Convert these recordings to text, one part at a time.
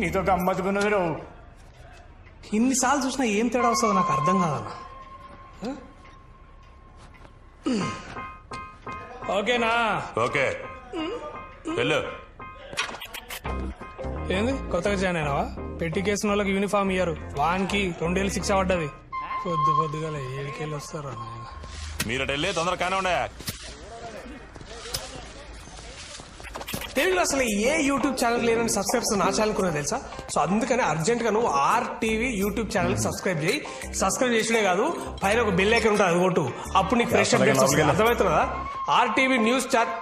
నీతో గమ్మత్తుకున్నది రావు. ఇన్నిసార్లు చూసినా ఏం తేడా వస్తుందో నాకు అర్థం కాదన్నా. ఓకేనా? ఓకే వెళ్ళు. ఏంది కొత్తగా జాయిన్ అయినావా? పెట్టి కేసిన వాళ్ళకి యూనిఫామ్ ఇయ్యరు, వానికి 2 ఏళ్ళు శిక్ష పడ్డది. పొద్దుగా 7 వస్తారా నాయన? మీరు వెళ్ళి తొందర కానే ఉండే. తెలుగులో అసలు ఏ యూట్యూబ్ ఛానల్ లేదని సబ్స్క్రైబ్స్ నా ఛానల్ కూడా తెలుసా? సో అందుకని అర్జెంట్ గా నువ్వు RTV యూట్యూబ్ ఛానల్ కి సబ్స్క్రైబ్ చేయి. సబ్స్క్రైబ్ చేసినే కాదు, పైన ఒక బెల్ ఐకాన్ ఉంటుంది, అది కొట్టు. అప్పుడు నీకు ఫ్రెష్ అప్డేట్స్ వస్తాయి. అర్థమవుతుందా? RTV news channel.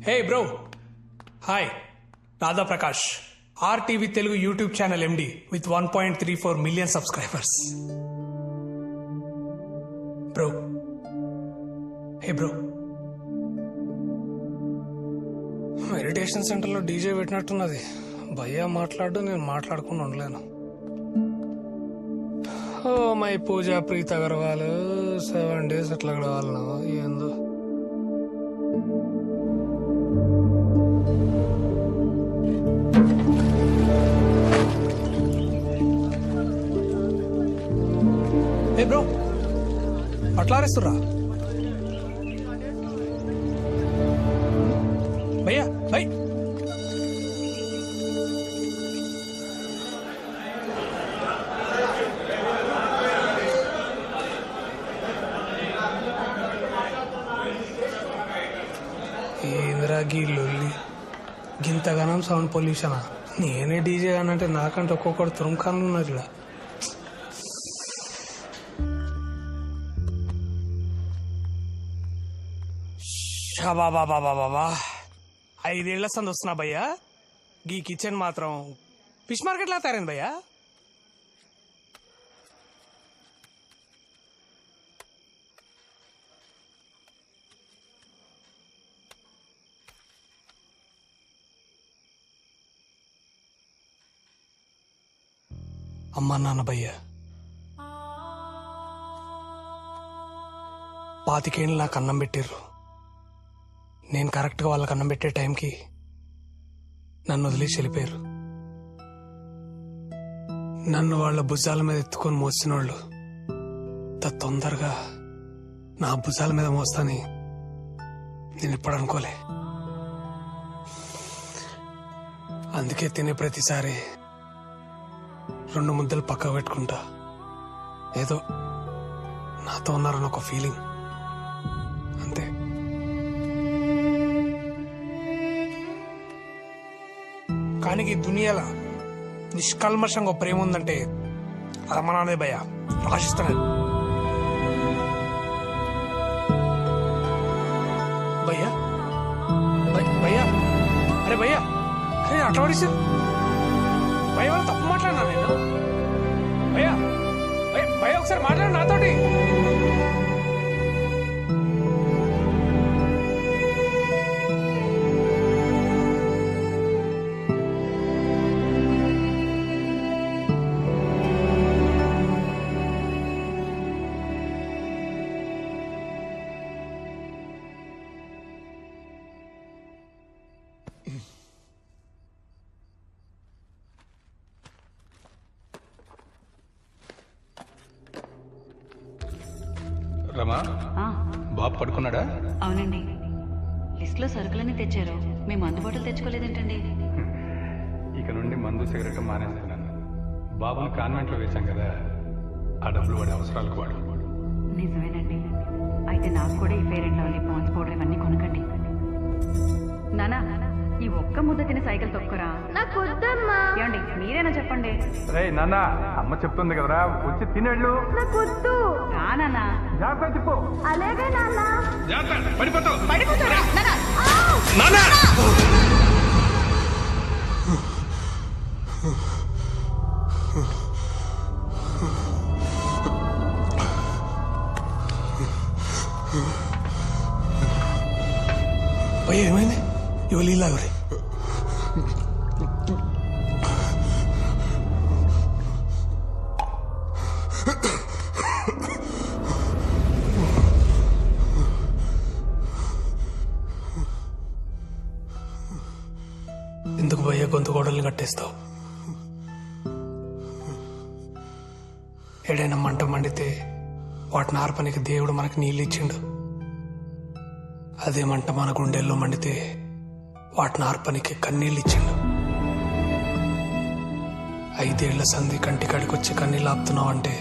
Hey bro, hi, Radha Prakash, RTV Telugu YouTube channel MD with 1.34 million subscribers. Bro, hey bro, meditation సెంటర్లో DJ పెట్టినట్టున్నది. భయ్యా మాట్లాడు, నేను మాట్లాడకుండా ఉండలేను. Oh my Pooja Preet Agarwal 7 days అట్లా గడవాలనా ఏందో. ఏ బ్రో, అట్లా అరేస్తుర్రా భయ్యా? భయ్ ఏంద్రా గీ లొల్లి, గింతగానం సౌండ్ పొల్యూషనా? నేనే DJ అనంటే నాకంటే ఒక్కొక్కడు తురుముఖాన్లు ఉన్నారు ఇలా. బాబా 5 ఏళ్ల సంది వస్తున్నా భయ్యా. గీ కిచెన్ మాత్రం ఫిష్ మార్కెట్ లా తయారైంది భయ్యా. అమ్మా నాన్న భయ్యా 25 ఏళ్ళు నాకు అన్నం పెట్టిర్రు. నేను కరెక్ట్గా వాళ్ళకి అన్నం పెట్టే టైంకి నన్ను వదిలేసి వెళ్ళిపోయారు. నన్ను వాళ్ళ భుజాల మీద ఎత్తుకొని మోసిన వాళ్ళు తొందరగా నా భుజాల మీద మోస్తాని నేను ఎప్పుడు అనుకోలే. అందుకే తినే ప్రతిసారి 2 ముద్దలు పక్కకు పెట్టుకుంటా. ఏదో నాతో ఉన్నారని ఒక ఫీలింగ్, అంతే. కానీ ఈ దునియాలో నిష్కల్మషంగా ప్రేమ ఉందంటే అది అమ్మ నాన్నదే భయ్యా. ఆశిస్తాను భయ్యా. భయ్యా, అరే భయ్యా, అరే అట్లా పడేసి భయ్య వాళ్ళు తప్పు మాట్లాడినా నేను. భయ్యా భయ్యా ఒకసారి మాట్లాడు నాతోటి. రమా, బాబు పడుకున్నాడా? అవునండి, లిస్ట్లో సరుకులన్నీ తెచ్చారు, మేము అందుబాటులో తెచ్చుకోలేదేంటండి? ఇక నుండి మందు సిగరెట్ మానేస్తున్నాను. బాబుని కాన్వెంట్లో వేశాం కదా, ఆ డబ్బులు వాడి అవసరాలకు వాడు. నిజమేనండి, అయితే నాకు కూడా ఈ fair and lovely Pond's powder ఇవన్నీ కొనకండి. ఒక్క ముద్ద తిని సైకిల్ తొక్కురా. నాకు వద్దమ్మా. ఏమండి మీరేనా చెప్పండి. రే నాన్న, అమ్మ చెప్తుంది కదరా, వచ్చి తినేళ్ళు. నాకు వద్దు. రానా జాగ్రత్త తిప్పు. అలాగే నాన్న. పడిపోతావు. పడిపోతారా నాన్న భయ్య ఏమైంది? ఇవాళ ఇలా ఎవరి ఎందుకు భయ్య గొంతు గోడల్ని కట్టేస్తావు? ఏడైనా మంట మండితే వాటిని ఆర్పనికి దేవుడు మనకు నీళ్ళు ఇచ్చిండు. అదే మంట మన గుండెల్లో మండితే వాటిని ఆర్పనికి కన్నీళ్ళు ఇచ్చిండు. 5 ఏళ్ల సంధి కంటికాడికి వచ్చి కన్నీళ్ళు ఆపుతున్నావు అంటే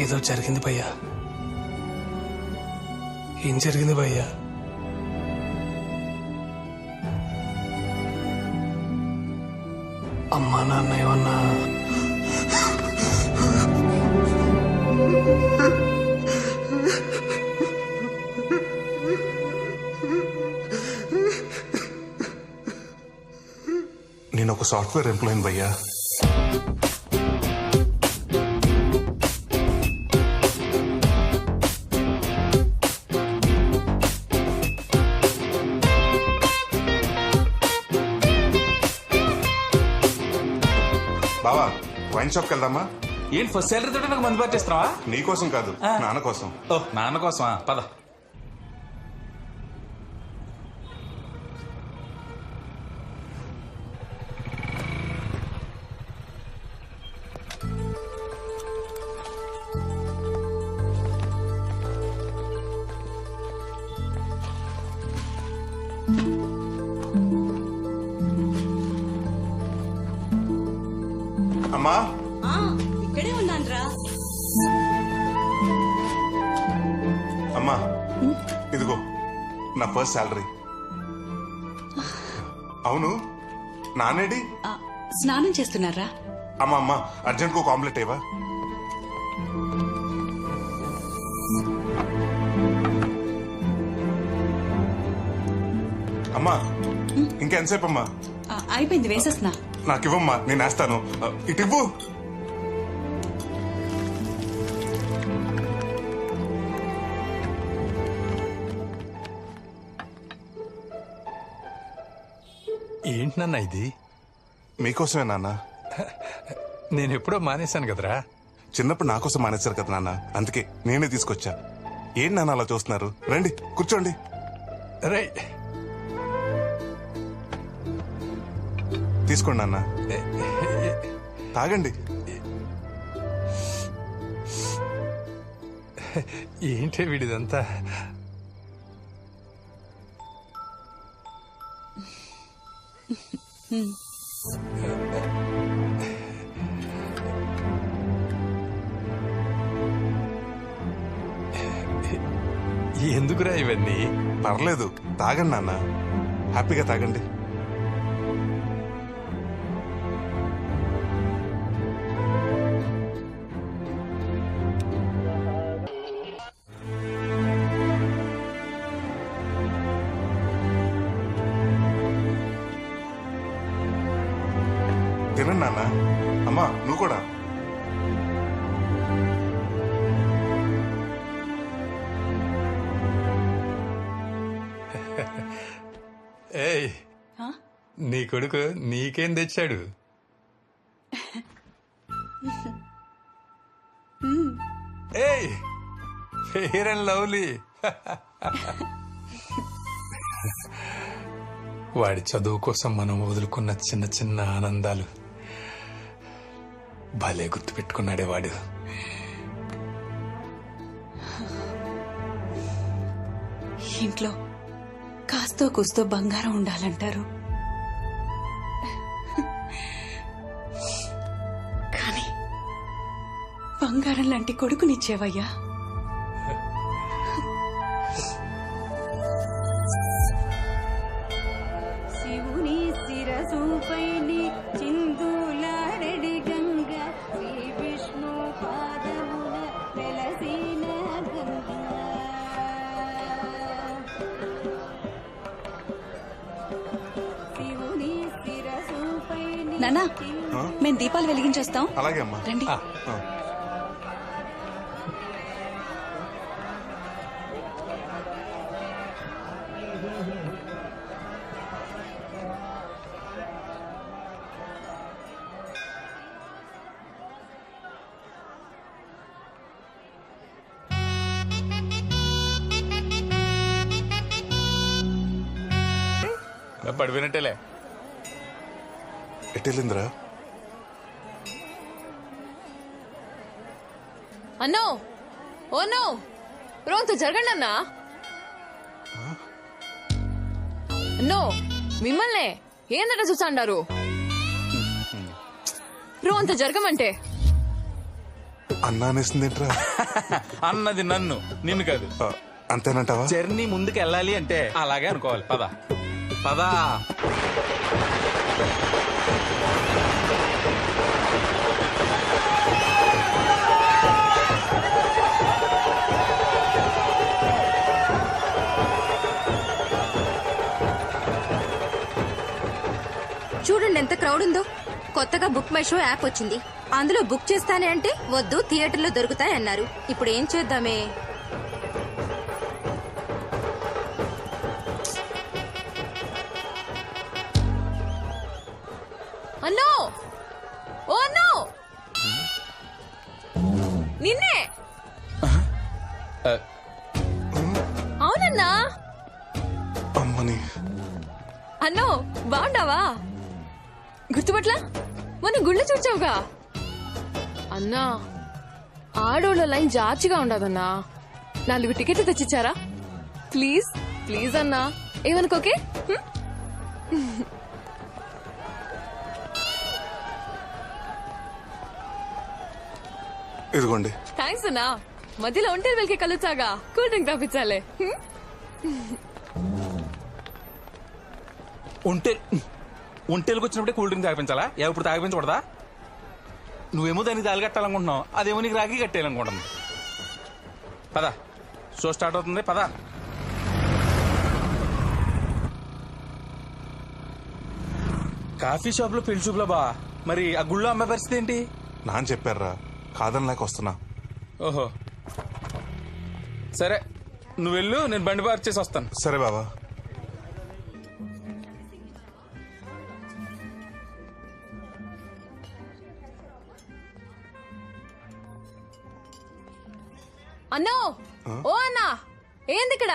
ఏదో జరిగింది భయ్యా. ఏం జరిగింది భయ్యా? అమ్మా నాన్న ఏమన్నా నేను ఒక సాఫ్ట్వేర్ ఎంప్లాయీని భయ్యా. బావా వైన్ షాప్కి వెళ్దామా? ఏంటి ఫస్ట్ సాలరీ తోటి నాకు మందు పట్టిస్తున్నావా? నీకోసం కాదు, నాన్న కోసం. ఓ నాన్న కోసమా? పద. అమ్మా ఇక్కడే ఉన్నాన్రా. అమ్మా ఇదిగో నా ఫస్ట్ శాలరీ. అవును నానేడి? స్నానం చేస్తున్నారా? అమ్మా అమ్మా అర్జెంట్ ఒక ఆమ్లెట్ ఏవా? అమ్మా ఇంకెంతసేపు అమ్మా? అయిపోయింది, వేసేస్తున్నా. నాకివ్వమ్మా, నేను వేస్తాను. ఇటు ఇవ్వు. ఏంటి నాన్న ఇది? మీకోసమే నాన్న. నేను ఎప్పుడో మానేశాను కదరా. చిన్నప్పుడు నా కోసం మానేశారు కదా నాన్న, అందుకే నేనే తీసుకొచ్చా. ఏంటి నాన్న అలా చూస్తున్నారు? రండి కూర్చోండి. రే తీసుకోండి నాన్న, తాగండి. ఏంటి వీడిదంతా? ఎందుకురా ఇవన్నీ? పర్లేదు తాగండి నాన్న, హ్యాపీగా తాగండి. తినండి నాన్న. అమ్మా నువ్వు కూడా. ఏయ్, నీ కొడుకు నీకేం తెచ్చాడు? ఏయ్, ఫెయిర్ అండ్ లవ్లీ. వాడి చదువు కోసం మనం వదులుకున్న చిన్న చిన్న ఆనందాలు భలే గుర్తు పెట్టుకున్నాడే వాడు. ఇంట్లో కాస్తో కూస్తో బంగారం ఉండాలంటారు, కానీ బంగారం లాంటి కొడుకునిచ్చేవయ్యా. నానా మేము దీపాలు వెలిగించేస్తాం అలాగే అమ్మా. రండి. పడిపోయినట్టేలే. ఎట్టెళ్ళిందిరా? అన్నో ఓ నో రోంత జరగండి అన్నా. అన్నో మిమ్మల్నే ఏందట చూసాండారు రోంత జరగమంటే. అన్నా అనేసిందేంట్రా? అన్నది నన్ను, నిన్ను కాదు. అంతేనంటావా? జర్నీ ముందుకు వెళ్ళాలి అంటే అలాగే అనుకోవాలి. పద పదా. చూడండి ఎంత క్రౌడ్ ఉందో. కొత్తగా బుక్ మై షో యాప్ వచ్చింది. అందులో బుక్ చేస్తానే అంటే వద్దు, థియేటర్లో దొరుకుతాయి అన్నారు. ఇప్పుడు ఏం చేద్దామే? అన్నో ఓ అన్నో నిన్నే. అవునన్నా. అమ్మని అన్నో బాగుండావా? గుర్తుపట్లా? మొన్న గుళ్ళు చూచావుగా అన్నా. ఆడోళ్ళ లైన్ జాచిగా ఉండదన్నా. 4 టికెట్లు తెచ్చిచ్చారా? ప్లీజ్ ప్లీజ్ అన్నా, ఏమనుకోకే. ఇదిగోండి. థ్యాంక్స్ అన్నా. మధ్యలో ఒంటరి వెళ్కే కలుచాగా కూల్ డ్రింక్ తాపించాలే. ఒంటేలకు వచ్చినప్పుడే కూల్ డ్రింక్ తాగిపించాలా? ఎప్పుడు తాగిపించకూడదా? నువ్వేమో దానికి తాళి కట్టాలనుకుంటున్నావు, అదేమో నీకు రాగి కట్టేయాలనుకుంటుంది. పద, షో స్టార్ట్ అవుతుంది. పద. కాఫీ షాప్ లో పెళ్లి చూపులా బా. మరి ఆ గుళ్ళో అమ్మాయి పరిస్థితి ఏంటి? నాన్న చెప్పారా, కాదని లేక వస్తున్నా. ఓహో సరే, నువ్వు వెళ్ళు, నేను బండి పార్క్ చేసి వస్తాను. సరే బాబా. అన్నో ఓ అన్నా ఏంది ఇక్కడ?